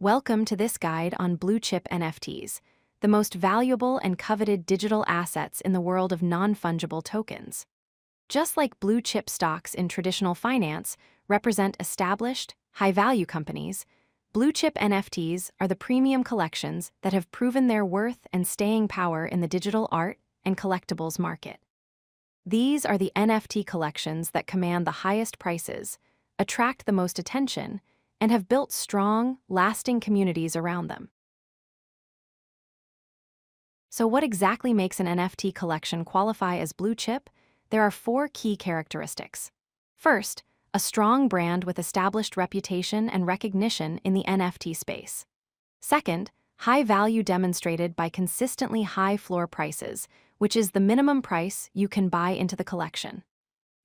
Welcome to this guide on Blue Chip NFTs, the most valuable and coveted digital assets in the world of non-fungible tokens. Just like blue chip stocks in traditional finance represent established, high-value companies, Blue Chip NFTs are the premium collections that have proven their worth and staying power in the digital art and collectibles market. These are the NFT collections that command the highest prices, attract the most attention, and have built strong, lasting communities around them. So what exactly makes an NFT collection qualify as blue chip? There are 4 key characteristics. First, a strong brand with established reputation and recognition in the NFT space. Second, high value demonstrated by consistently high floor prices, which is the minimum price you can buy into the collection.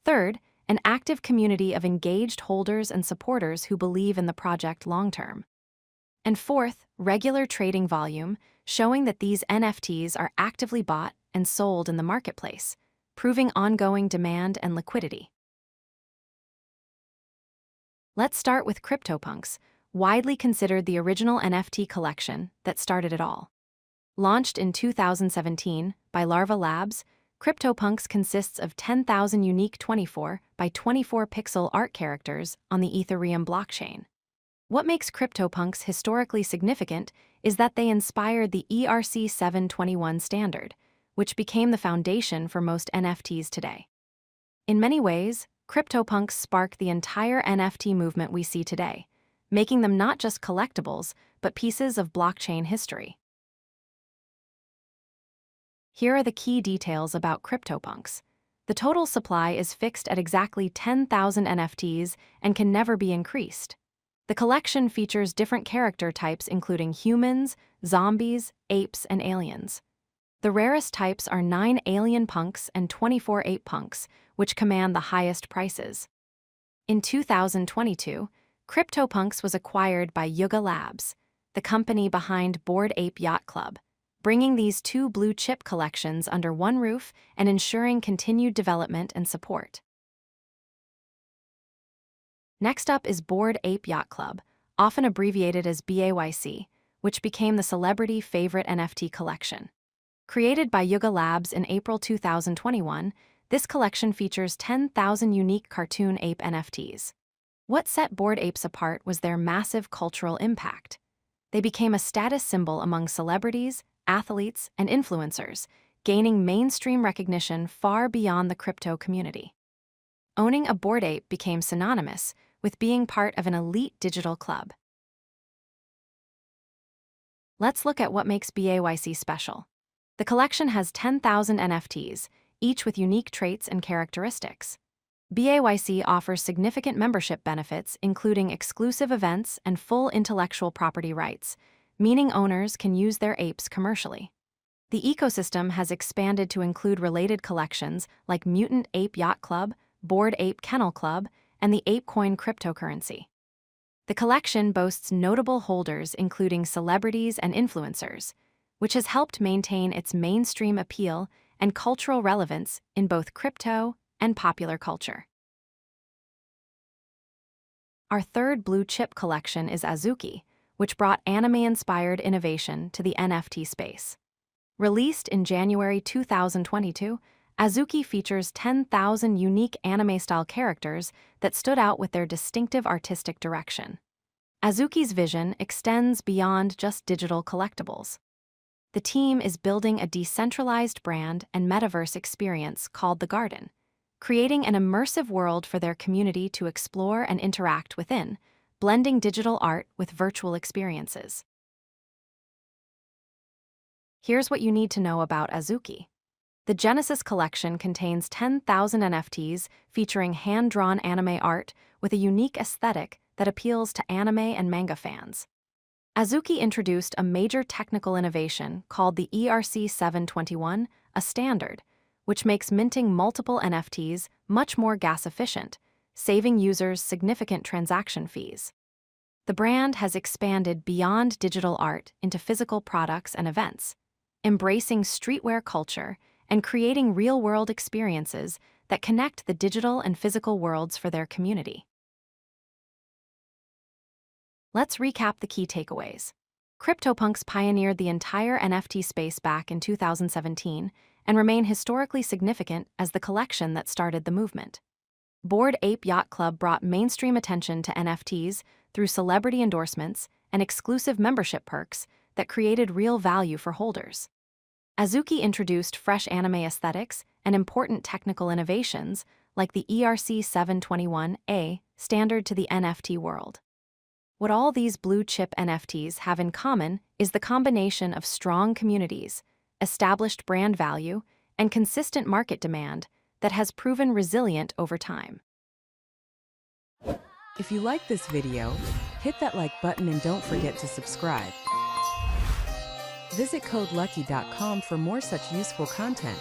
Third, an active community of engaged holders and supporters who believe in the project long-term. And fourth, regular trading volume, showing that these NFTs are actively bought and sold in the marketplace, proving ongoing demand and liquidity. Let's start with CryptoPunks, widely considered the original NFT collection that started it all. Launched in 2017 by Larva Labs, CryptoPunks consists of 10,000 unique 24 by 24 pixel art characters on the Ethereum blockchain. What makes CryptoPunks historically significant is that they inspired the ERC 721 standard, which became the foundation for most NFTs today. In many ways, CryptoPunks sparked the entire NFT movement we see today, making them not just collectibles, but pieces of blockchain history. Here are the key details about CryptoPunks. The total supply is fixed at exactly 10,000 NFTs and can never be increased. The collection features different character types including humans, zombies, apes, and aliens. The rarest types are 9 alien punks and 24 ape punks, which command the highest prices. In 2022, CryptoPunks was acquired by Yuga Labs, the company behind Ape Yacht Club, bringing these 2 blue chip collections under one roof and ensuring continued development and support. Next up is Ape Yacht Club, often abbreviated as BAYC, which became the celebrity favorite NFT collection. Created by Yuga Labs in April 2021, this collection features 10,000 unique cartoon ape NFTs. What set Bored Apes apart was their massive cultural impact. They became a status symbol among celebrities, athletes, and influencers, gaining mainstream recognition far beyond the crypto community. Owning a Bored Ape became synonymous with being part of an elite digital club. Let's look at what makes BAYC special. The collection has 10,000 NFTs, each with unique traits and characteristics. BAYC offers significant membership benefits, including exclusive events and full intellectual property rights, meaning owners can use their apes commercially. The ecosystem has expanded to include related collections like Mutant Ape Yacht Club, Bored Ape Kennel Club, and the ApeCoin cryptocurrency. The collection boasts notable holders including celebrities and influencers, which has helped maintain its mainstream appeal and cultural relevance in both crypto and popular culture. Our third blue chip collection is Azuki, which brought anime-inspired innovation to the NFT space. Released in January 2022, Azuki features 10,000 unique anime-style characters that stood out with their distinctive artistic direction. Azuki's vision extends beyond just digital collectibles. The team is building a decentralized brand and metaverse experience called The Garden, creating an immersive world for their community to explore and interact within, blending digital art with virtual experiences. Here's what you need to know about Azuki. The Genesis collection contains 10,000 NFTs featuring hand-drawn anime art with a unique aesthetic that appeals to anime and manga fans. Azuki introduced a major technical innovation called the ERC 721, a standard, which makes minting multiple NFTs much more gas-efficient, saving users significant transaction fees. The brand has expanded beyond digital art into physical products and events, embracing streetwear culture and creating real-world experiences that connect the digital and physical worlds for their community. Let's recap the key takeaways. CryptoPunks pioneered the entire NFT space back in 2017 and remain historically significant as the collection that started the movement. Bored Ape Yacht Club brought mainstream attention to NFTs through celebrity endorsements and exclusive membership perks that created real value for holders. Azuki introduced fresh anime aesthetics and important technical innovations like the ERC-721A standard to the NFT world. What all these blue chip NFTs have in common is the combination of strong communities, established brand value, and consistent market demand that has proven resilient over time. If you like this video, hit that like button and don't forget to subscribe. Visit codelucky.com for more such useful content.